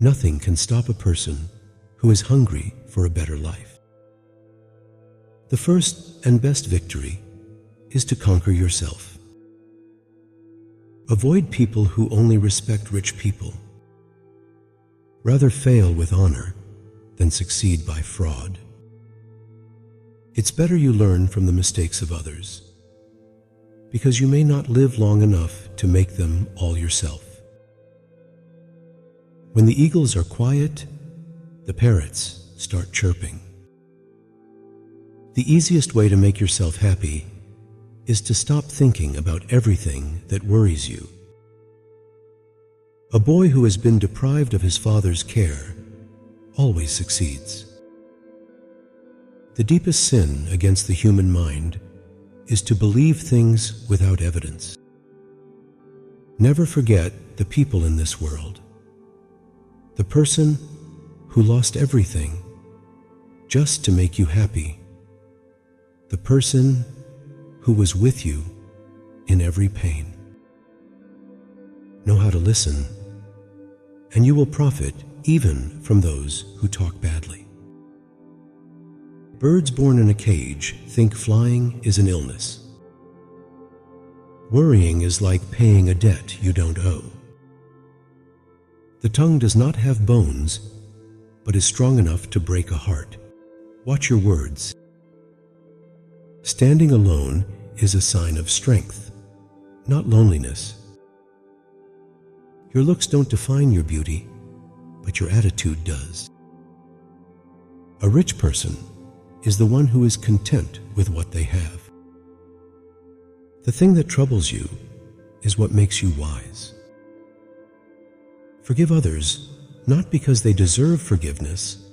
Nothing can stop a person who is hungry for a better life. The first and best victory is to conquer yourself. Avoid people who only respect rich people. Rather fail with honor than succeed by fraud. It's better you learn from the mistakes of others, because you may not live long enough to make them all yourself. When the eagles are quiet, the parrots start chirping. The easiest way to make yourself happy is to stop thinking about everything that worries you. A boy who has been deprived of his father's care always succeeds. The deepest sin against the human mind is to believe things without evidence. Never forget the people in this world. The person who lost everything just to make you happy. The person who was with you in every pain. Know how to listen, and you will profit even from those who talk badly. Birds born in a cage think flying is an illness. Worrying is like paying a debt you don't owe. The tongue does not have bones, but is strong enough to break a heart. Watch your words. Standing alone is a sign of strength, not loneliness. Your looks don't define your beauty, but your attitude does. A rich person is the one who is content with what they have. The thing that troubles you is what makes you wise. Forgive others, not because they deserve forgiveness,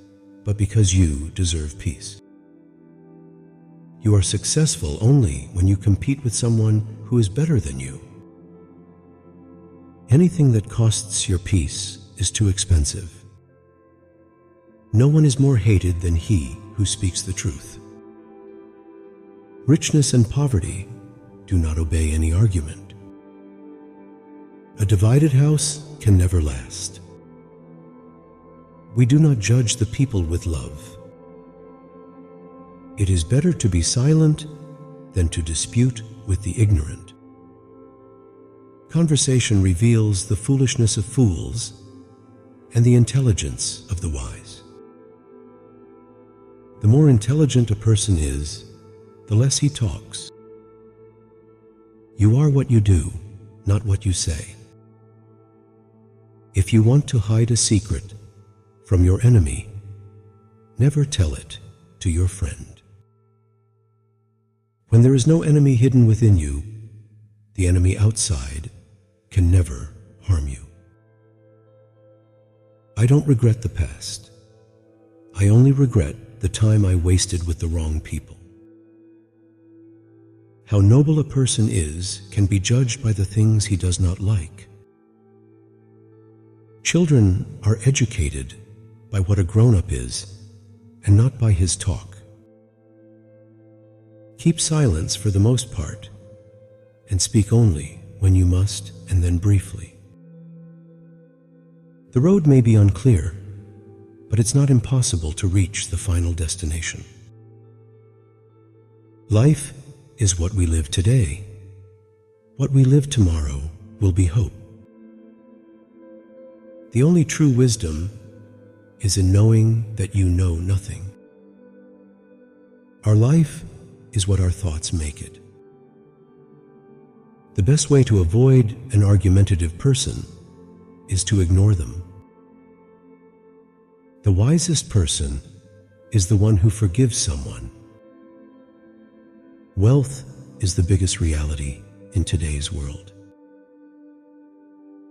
but because you deserve peace. You are successful only when you compete with someone who is better than you. Anything that costs your peace is too expensive. No one is more hated than he who speaks the truth. Richness and poverty do not obey any argument. A divided house can never last. We do not judge the people with love. It is better to be silent than to dispute with the ignorant. Conversation reveals the foolishness of fools and the intelligence of the wise. The more intelligent a person is, the less he talks. You are what you do, not what you say. If you want to hide a secret from your enemy, never tell it to your friend. When there is no enemy hidden within you, the enemy outside can never harm you. I don't regret the past. I only regret the time I wasted with the wrong people. How noble a person is can be judged by the things he does not like. Children are educated by what a grown-up is and not by his talk. Keep silence for the most part and speak only when you must, and then briefly. The road may be unclear, but it's not impossible to reach the final destination. Life is what we live today. What we live tomorrow will be hope. The only true wisdom is in knowing that you know nothing. Our life is what our thoughts make it. The best way to avoid an argumentative person is to ignore them. The wisest person is the one who forgives someone. Wealth is the biggest reality in today's world.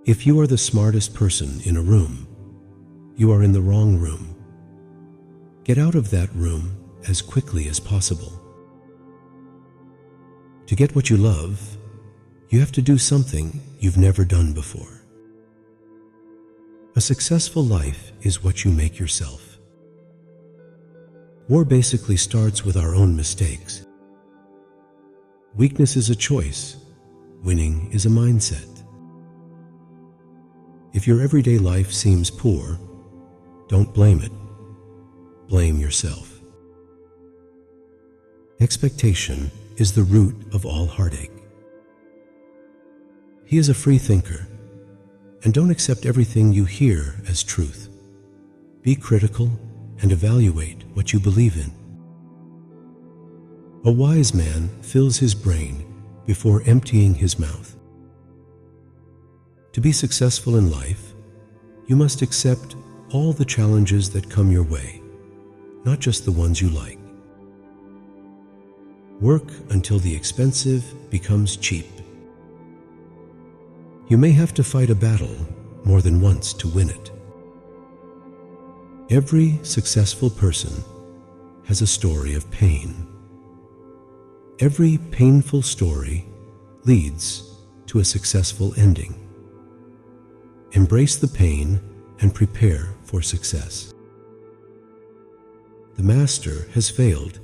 If you are the smartest person in a room, you are in the wrong room. Get out of that room as quickly as possible. To get what you love, you have to do something you've never done before. A successful life is what you make yourself. War basically starts with our own mistakes. Weakness is a choice. Winning is a mindset. If your everyday life seems poor, don't blame it. Blame yourself. Expectation is the root of all heartache. He is a free thinker, and don't accept everything you hear as truth. Be critical and evaluate what you believe in. A wise man fills his brain before emptying his mouth. To be successful in life, you must accept all the challenges that come your way, not just the ones you like. Work until the expensive becomes cheap. You may have to fight a battle more than once to win it. Every successful person has a story of pain. Every painful story leads to a successful ending. Embrace the pain and prepare for success. The master has failed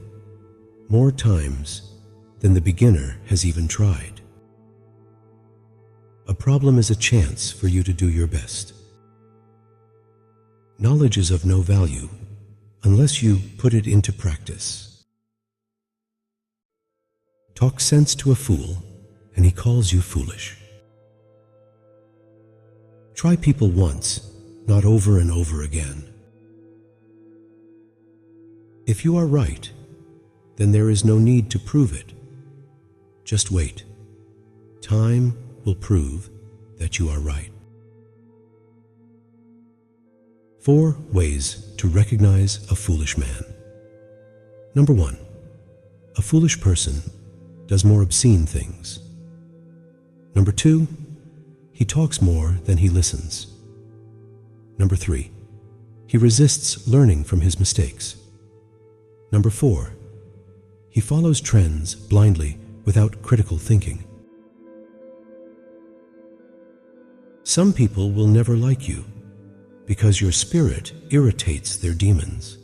more times than the beginner has even tried. A problem is a chance for you to do your best. Knowledge is of no value unless you put it into practice. Talk sense to a fool, and he calls you foolish. Try people once, not over and over again. If you are right, then there is no need to prove it. Just wait. Time will prove that you are right. 4 ways to recognize a foolish man. Number 1, a foolish person does more obscene things. Number 2, he talks more than he listens. Number 3, he resists learning from his mistakes. Number 4, he follows trends blindly without critical thinking. Some people will never like you because your spirit irritates their demons.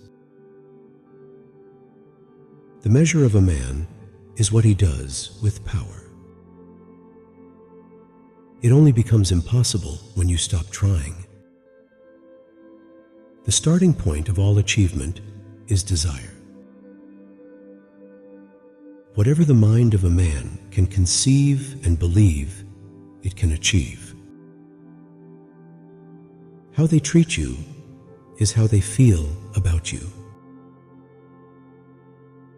The measure of a man is what he does with power. It only becomes impossible when you stop trying. The starting point of all achievement is desire. Whatever the mind of a man can conceive and believe, it can achieve. How they treat you is how they feel about you.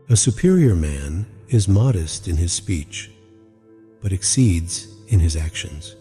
A superior man is modest in his speech, but exceeds in his actions.